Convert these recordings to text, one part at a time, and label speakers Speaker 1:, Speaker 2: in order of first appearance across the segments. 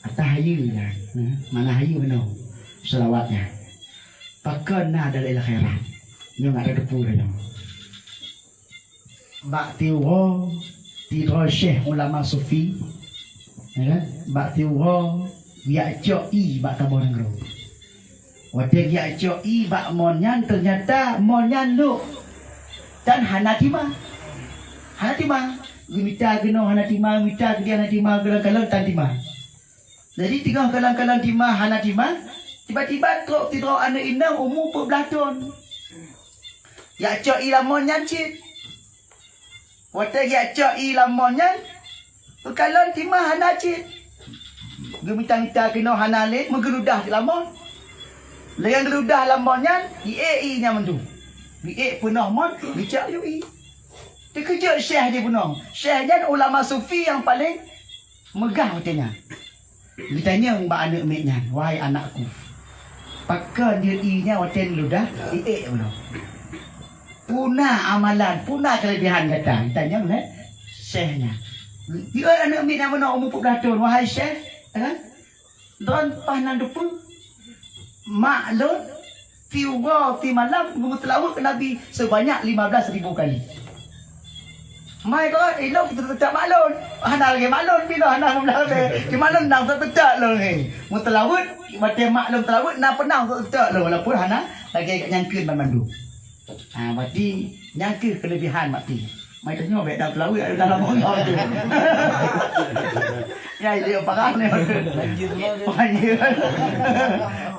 Speaker 1: atas hayu lah. Mana hayu benar selawatnya. Pakana dari akhirat. Nyo ada depu dah. Bak tiwa tiro syekh ulama sufi. Ya kan? Bak tiwa ya joi bak tabon ngro. Wate ya joi bak monyan ternyata monyan lu. Dan hanatima. Hanatima. Minta geno hanatima, minta dia hanatima kalang-kalang tantima. Jadi tiga kalang-kalang tima hanatima, tiba-tiba trok tidro anak inang umur 14 tahun. Ya cok ilamonyan cik. Wata ya cok ilamonyan, kalang tima hana cik. Gemita-mita kena hana lek menggeludah di lamon. Legang geludah lamonyan, ie nya mendu. Ie punah mon, bicak yui. Dia kerja syekh dia punah. Syekh dia ulama sufi yang paling megah katanya. Dia tanya mbak anak miknya, wahai anakku, pakai dirinya hotel ludah, punah. Punah amalan, punah kelebihan kata. Dia tanya mana? Syekhnya. Dia anak miknya mana umur 14 tahun, wahai syekh, kan? Don pahanan depan, maklum, tiwa, ti malam, mengutelawak ke Nabi sebanyak 15,000 kali. Mai God, elok tetap maklum. Hana lagi maklum bila hana belah ke. Ki maklum nang tetap lo ni. Mu telawut, baca maklum telawut na penang tetap lo walaupun hana lagi nyangkeun mandu. Berarti nyangkeun kelebihan makti. Mai tanya baik dah telawut dalam motor tu. Ya dia parah ni. Banjir.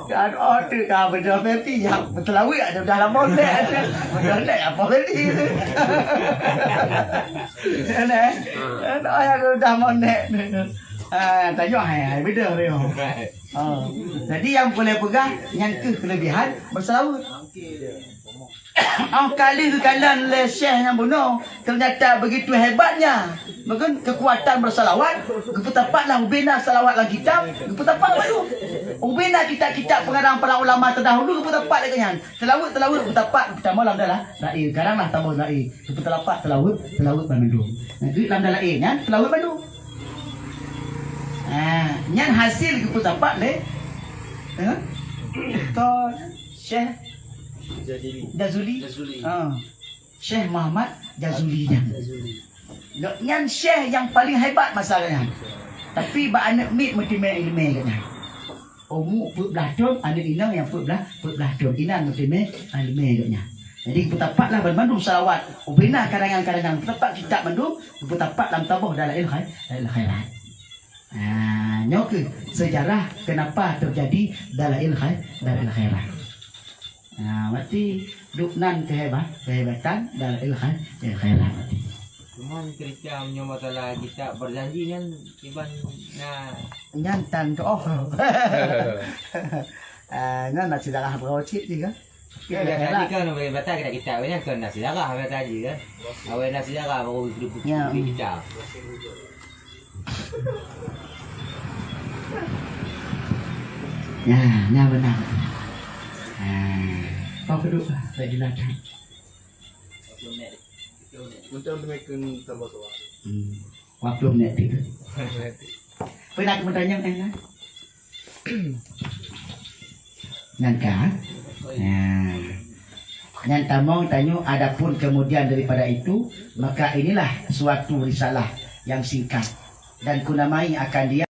Speaker 1: Kan order ka benda mesti yang telawut ada dalam motor ada. Benda apa tadi? Ayah dah monek. Tanya hai beda dia. Jadi yang boleh pegang nyangka kelebihan berselawat. Kali kekalan oleh syekh yang bunuh ternyata begitu hebatnya. Mungkin kekuatan bersalawat, kepetapatlah ubina salawat dalam kitab, kepetapat baru. Ubina kitab-kitab pengarang para ulama terdahulu kepetapat dia kan. Telawut kepetapat pertama dalam dalah lain. Sekarang lah tambah lain. Kepetapat telawut bandu. Nanti dalam dalah lain kan, telawut bandu. Yang hasil kepetapat le. Tuan Syekh Jazuli. Syekh Muhammad Jazuli yang syekh yang paling hebat masalahnya. Tapi ba anak mit mesti main ilmu kan. Umur 14 tahun anak inang yang 14 tahun inang mesti main ilmu kan. Jadi betapatlah bermandung salawat. Ubina karangan-karangan tepat kitab mandung betapat dalam tabuh dalam ilmu khairat. Nyok sejarah kenapa terjadi dalam ilmu khairat. Berarti duknan kehebatan dalam ilmu khairat.
Speaker 2: Cuma cerita punya masalah kita berjanji kan iban
Speaker 1: nyantan doh. Nasi darah berocit juga.
Speaker 2: Tadi kan batal kita banyak kan nasi darah apa tadi kan. Awal nasi darah baru hidup kita.
Speaker 1: Ya benar. Kau kedua lagi datang.
Speaker 3: Untuk mereka tambah soal.
Speaker 1: Waktu menit itu. Pernah aku bertanya kan? Nyangka? Nyangka mau tanya. Adapun kemudian daripada itu, maka inilah suatu risalah yang singkat dan kunamai akan dia